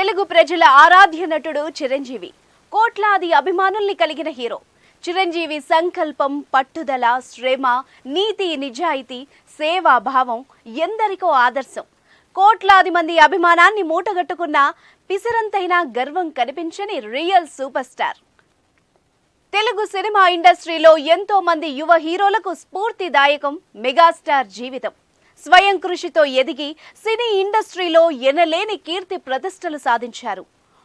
తెలుగు ప్రజల ఆరాధ్య నటుడు చిరంజీవి కోట్లాది అభిమానుల్ని కలిగిన హీరో. చిరంజీవి సంకల్పం, పట్టుదల, శ్రమ, నీతి, నిజాయితీ, సేవా భావం ఎందరికో ఆదర్శం. కోట్లాది మంది అభిమానాన్ని మూటగట్టుకున్న పిసరంతైనా గర్వం కనిపించని real super star. Telugu cinema ఇండస్ట్రీలో ఎంతో మంది యువ హీరోలకు స్ఫూర్తిదాయకం మెగాస్టార్ జీవితం. స్వయం కృషితో ఎదిగి సినీ ఇండస్ట్రీలో ఎనలేని కీర్తి ప్రతిష్టలు సాధించారు.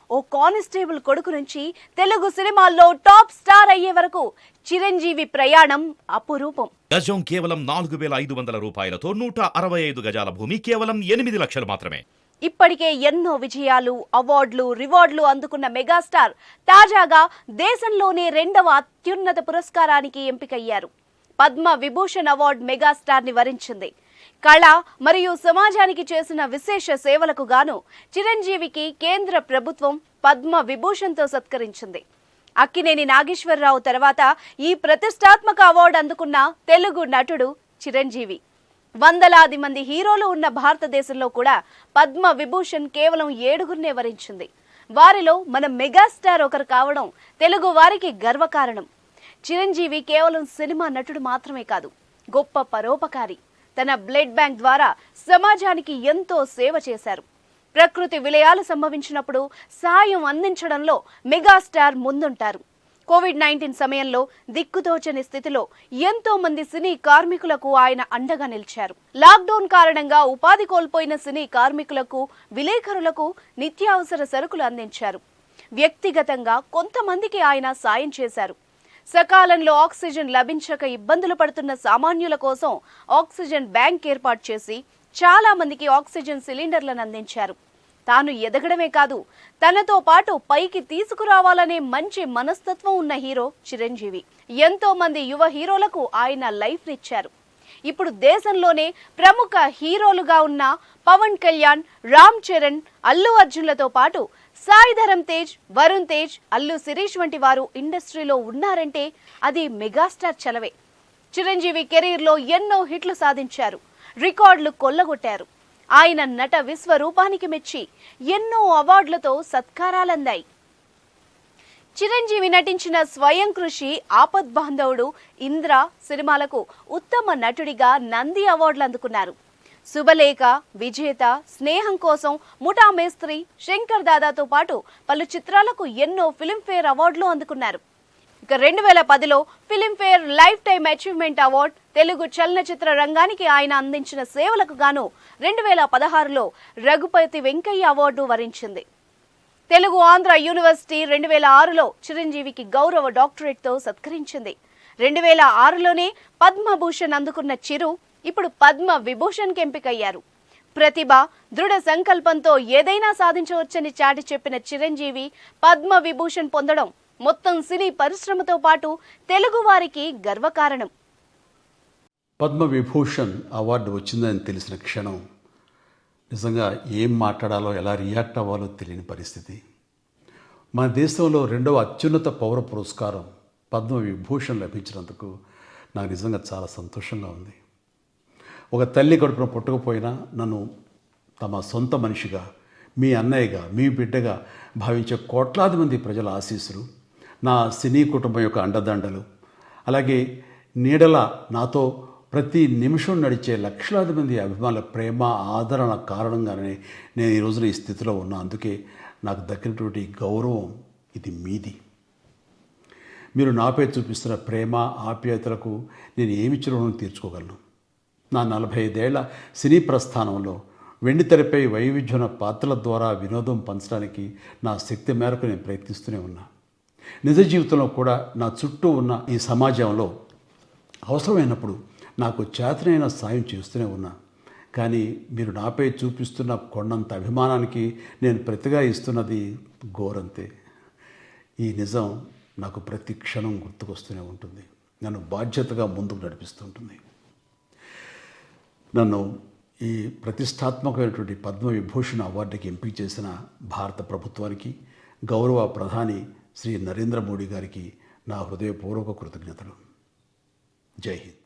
ఓ కానిస్టేబుల్ కొడుకు నుంచి తెలుగు సినిమాల్లో టాప్ స్టార్ అయ్యే వరకు చిరంజీవి ప్రయాణం అపురూపం. గజం కేవలం 4,500 రూపాయలతో 165 గజాల భూమి కేవలం 8 లక్షలు మాత్రమే. ఇప్పటికే ఎన్నో విజయాలు, అవార్డులు, రివార్డులు అందుకున్న మెగాస్టార్ తాజాగా దేశంలోనే 2వ అత్యున్నత పురస్కారానికి ఎంపికయ్యారు. పద్మ విభూషణ్ అవార్డు మెగాస్టార్ ని వరించింది. కళ మరియు సమాజానికి చేసిన విశేష సేవలకు గాను చిరంజీవికి కేంద్ర ప్రభుత్వం పద్మ విభూషణ్తో సత్కరించింది. అక్కినేని నాగేశ్వరరావు తర్వాత ఈ ప్రతిష్టాత్మక అవార్డు అందుకున్న తెలుగు నటుడు చిరంజీవి. వందలాది మంది హీరోలు ఉన్న భారతదేశంలో కూడా పద్మ విభూషణ్ కేవలం 7గురినే వరించింది. వారిలో మన మెగాస్టార్ ఒకరు కావడం తెలుగు వారికి గర్వకారణం. చిరంజీవి కేవలం సినిమా నటుడు మాత్రమే కాదు, గొప్ప పరోపకారి. తన బ్లడ్ బ్యాంక్ ద్వారా సమాజానికి ఎంతో సేవ చేశారు. ప్రకృతి విలయాలు సంభవించినప్పుడు సాయం అందించడంలో మెగాస్టార్ ముందుంటారు. కోవిడ్-19 సమయంలో దిక్కుతోచని స్థితిలో ఎంతో మంది సినీ కార్మికులకు ఆయన అండగా నిలిచారు. లాక్డౌన్ కారణంగా ఉపాధి కోల్పోయిన సినీ కార్మికులకు, విలేకరులకు నిత్యావసర సరుకులు అందించారు. వ్యక్తిగతంగా కొంతమందికి ఆయన సాయం చేశారు. సకాలంలో ఆక్సిజన్ లభించక ఇబ్బందులు పడుతున్న సామాన్యుల కోసం ఆక్సిజన్ బ్యాంక్ ఏర్పాటు చేసి చాలా మందికి ఆక్సిజన్ సిలిండర్లను అందించారు. తాను ఎదగడమే కాదు, తనతో పాటు పైకి తీసుకురావాలనే మంచి మనస్తత్వం ఉన్న హీరో చిరంజీవి. ఎంతో మంది యువ హీరోలకు ఆయన లైఫ్ ఇచ్చారు. ఇప్పుడు దేశంలోనే ప్రముఖ హీరోలుగా ఉన్న పవన్ కళ్యాణ్, రామ్ చరణ్, అల్లు అర్జున్లతో పాటు సాయి ధరమ్ తేజ్, వరుణ్ తేజ్, అల్లు శిరీష్ వంటి వారు ఇండస్ట్రీలో ఉన్నారంటే అది మెగాస్టార్ చలవే. చిరంజీవి కెరీర్లో ఎన్నో హిట్లు సాధించారు, రికార్డులు కొల్లగొట్టారు. ఆయన నట విశ్వరూపానికి మెచ్చి ఎన్నో అవార్డులతో సత్కారాలందాయి. చిరంజీవి నటించిన స్వయం కృషి, ఆపద్బాంధవుడు, ఇంద్ర సినిమాలకు ఉత్తమ నటుడిగా నంది అవార్డులు అందుకున్నారు. శుభలేఖ, విజేత, స్నేహం కోసం, ముఠా మేస్త్రి, శంకర్ దాదాతో పాటు పలు చిత్రాలకు ఎన్నో ఫిల్మ్ఫేర్ అవార్డులు అందుకున్నారు. ఇక 2010లో Filmfare lifetime achievement award Telugu చలనచిత్ర రంగానికి ఆయన అందించిన సేవలకు గాను 2016లో రఘుపతి వెంకయ్య అవార్డు వరించింది. తెలుగు ఆంధ్ర యూనివర్సిటీ 2006లో చిరంజీవికి గౌరవ డాక్టరేట్తో సత్కరించింది. 2006లోనే పద్మభూషణ్ అందుకున్న చిరు ఇప్పుడు పద్మ విభూషణ్కి ఎంపికయ్యారు. ప్రతిభ, దృఢ సంకల్పంతో ఏదైనా సాధించవచ్చని చాటి చెప్పిన చిరంజీవి పద్మ విభూషణ్ పొందడం మొత్తం సినీ పరిశ్రమతో పాటు తెలుగు వారికి గర్వకారణం. పద్మ విభూషణ్ అవార్డు వచ్చిందని తెలిసిన క్షణం నిజంగా ఏం మాట్లాడాలో, ఎలా రియాక్ట్ అవ్వాలో తెలియని పరిస్థితి. మన దేశంలో 2వ అత్యున్నత పౌర పురస్కారం పద్మ విభూషణ్ లభించినందుకు నాకు నిజంగా చాలా సంతోషంగా ఉంది. ఒక తల్లి కడుపున పుట్టకపోయినా నన్ను తమ సొంత మనిషిగా, మీ అన్నయ్యగా, మీ బిడ్డగా భావించే కోట్లాది మంది ప్రజల ఆశీస్సులు, నా సినీ కుటుంబం యొక్క అండదండలు, అలాగే నీడల నాతో ప్రతి నిమిషం నడిచే లక్షలాది మంది అభిమానుల ప్రేమ, ఆదరణ కారణంగానే నేను ఈ రోజున ఈ స్థితిలో ఉన్నా. అందుకే నాకు దక్కినటువంటి గౌరవం ఇది మీది. మీరు నాపై చూపిస్తున్న ప్రేమ, ఆప్యాయతలకు నేను ఏమి రుణం తీర్చుకోగలను? నా 45 ఏళ్ల సినీ ప్రస్థానంలో వెండితెరపై వైవిధ్యమైన పాత్రల ద్వారా వినోదం పంచడానికి నా శక్తి మేరకు నేను ప్రయత్నిస్తూనే ఉన్నా. నిజ జీవితంలో కూడా నా చుట్టూ ఉన్న ఈ సమాజంలో అవసరమైనప్పుడు నాకు చేతనైన సాయం చేస్తూనే ఉన్నా. కానీ మీరు నాపై చూపిస్తున్న కొండంత అభిమానానికి నేను ప్రతిగా ఇస్తున్నది గోరంతే. ఈ నిజం నాకు ప్రతి క్షణం గుర్తుకొస్తూనే ఉంటుంది, నన్ను బాధ్యతగా ముందుకు నడిపిస్తుంటుంది. నన్ను ఈ ప్రతిష్టాత్మకమైనటువంటి పద్మ విభూషణ్ అవార్డుకి ఎంపిక చేసిన భారత ప్రభుత్వానికి, గౌరవ ప్రధాని శ్రీ నరేంద్ర మోడీ గారికి నా హృదయపూర్వక కృతజ్ఞతలు. జై హింద్.